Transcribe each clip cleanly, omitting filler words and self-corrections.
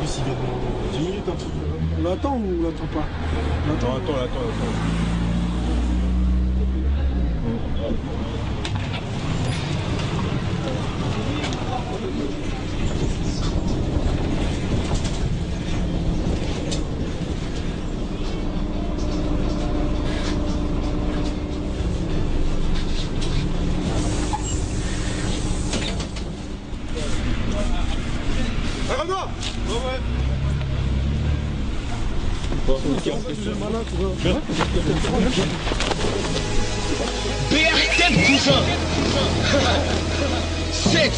bus il vient dans 10 minutes, un truc. On l'attend ou on l'attend pas? On l'attend. Attends. BRTM cousin 7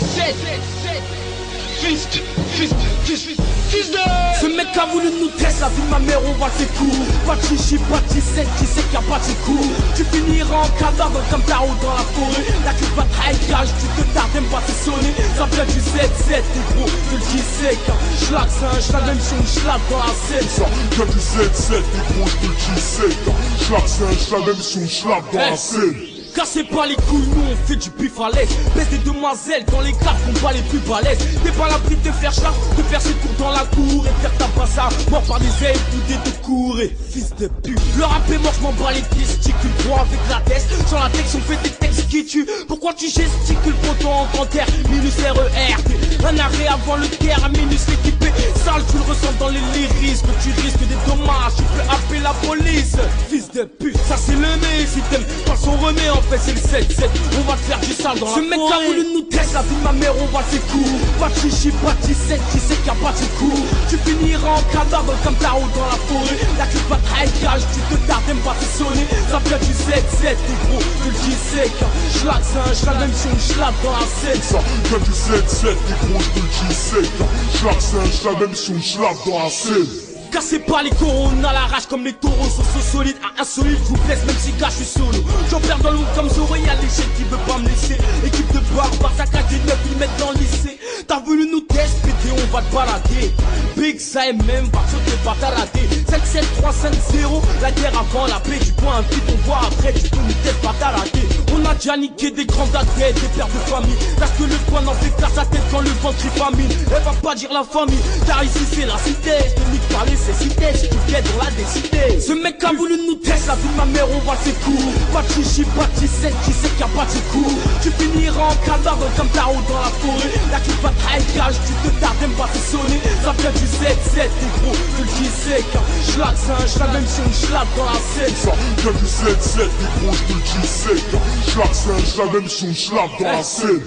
Fils de... Ce mec a voulu nous tester, la vie de ma mère, on va ses coups. Pas de chichi, pas de 17, qui sait qu'il n'y a pas de ses coups. Tu finiras en cadavre comme ta route dans la forêt. La cul pas de traînage, tu te tardes même pas te sonner. Ça vient du 7-7, t'es gros, je le dis sec. Schlag, c'est un schlag, même si on schlag dans la scène. Ça vient du 7-7, t'es gros, je te le dis sec. Schlag, c'est un schlag, même si on schlag dans la scène. Cassez pas les couilles, nous on fait du pif à l'aise. Baisse des demoiselles dans les cartes qu'on pas les plus balèzes. T'es pas l'abri de te faire chat, de faire ses tours dans la cour et faire ta passage mort par des ailes ou des deux cours. Et fils de pute, le rap est mort, j'm'en bats les testicules. Toi avec la tête, sur la texte on fait des textes qui tuent. Pourquoi tu gesticules poton en grand air, minus RER. Un arrêt avant le terre, minus l'équipé. Sale, tu le ressens dans les lyrismes. Tu risques des dommages, tu peux appeler la police. Fils de pute, ça c'est le nez. Si t'aimes pas son remet en fait c'est le 7-7. On va te faire du sale dans la forêt. Ce mec a voulu nous tester, la vie de ma mère on va ses coups. Pas de chichi, pas de 17, qui sait qu'il n'y a pas de ses coups. Tu finiras en cadavre comme ta route dans la forêt. La cul pas de traînage, tu te tardes même pas te sonner. Ça vient du 7-7, t'es gros, je le dis sec. Schlag, c'est un schlag, même si on schlag dans la scène. Ça vient du 7-7, t'es gros, je te le dis sec. Schlag, c'est un schlag, même si on schlag dans la scène. Cassez pas les corons à la rage comme les taureaux. Sauce solide à insolite, je vous blesse même si gars je suis solo. J'en perds dans le monde comme Zoro, y'a l'échelle qui veut pas me laisser. Équipe de barbares, ça claque des 9 mm dans le lycée. T'as voulu nous tester, pété, on va te balader. Big ça et même, va sauter pas ta rater. 5-7, 3-5-0, la guerre avant la paix. Tu bois un petit, on voit après, tu peux nous tester pas ta rater. On a déjà niqué des grandes athlètes, des pères de famille. Parce que le poing n'en fait qu'à sa tête quand le ventre est famine. Elle va pas dire la famille, car ici c'est la cité. Je te nique pas les cécité, je te viens dans la décidé. Ce mec a voulu nous tester, la vie de ma mère on va ses coups. Pas de chichi, pas de 17, qui sait qu'il n'y a pas de ses coups. Tu finiras en cadavre comme ta route dans la forêt. La cul pas de traînage, tu te tardes même pas te sonner. Ça vient du 7-7, t'es gros, je le dis sec. Schlag, c'est un schlag, même si on schlag dans la scène. Ça vient du 7-7, t'es gros, je te le dis sec. Schlag, c'est un schlag, même si on schlag dans la scène.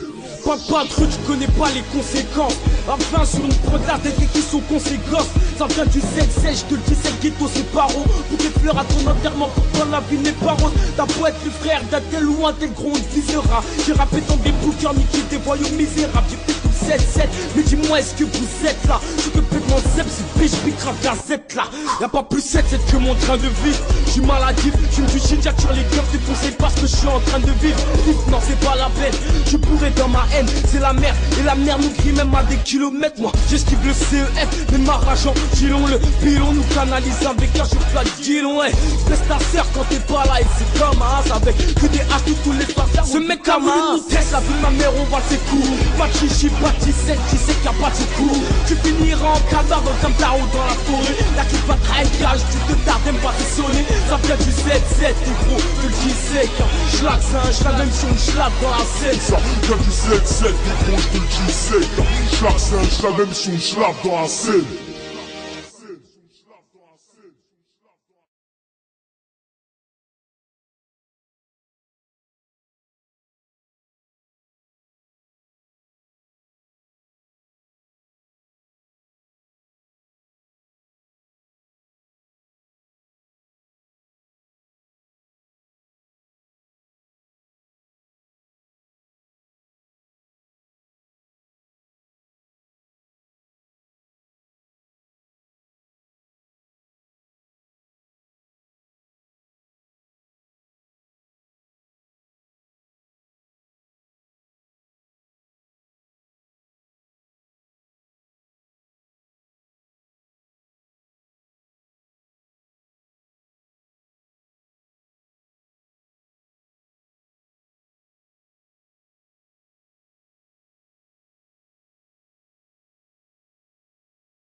Pas de truc, tu connais pas les conséquences. Enfin sur une prod là, des qui sont conséquences. Ça vient du 7-7, je te le dis, c'est ghetto, c'est paro. Pour tes fleurs à ton enterrement, pour toi la vie n'est pas rose. T'as beau être le frère d'un tel ou un tel gros, on te visera. J'ai rappé dans des bouquins, niqué des voyous misérables. J'ai fait tout 7-7, mais dis-moi est-ce que vous êtes là? Je suis complètement zep, c'est biche, picrave gazette là. Y'a pas plus 7-7 que mon train de vie. J'suis maladif, j'fume du shit, j'attire les keufs, des conseils parce que je suis en train de vivre. Non c'est pas la peine, je pourrais dans ma haine, c'est la merde. Et la merde nous crie même à des kilomètres. Moi j'esquive le CEF, mais ma rage en gilon. Le pilon nous canalise avec un chocolat de gilon. Ouais, laisse ta sœur quand t'es pas là et c'est comme un as avec que des haches tous les soirs. Ce mec a voulu nous tester, la vie de ma mère on va ses coups. Pas de chichi, pas de 17, qui sait qu'il n'y a pas de ses coups. Tu finiras en cadavre comme ta route dans la forêt. La cul pas de traînage, tu te tardes même pas te sonner. Ça vient du 7-7, t'es gros, je le dis sec. Schlag, c'est un schlag, même si on schlag dans la scène. Ça vient du 7-7, t'es gros, je te le dis sec. Schlag, c'est un schlag, même si on schlag dans la scène.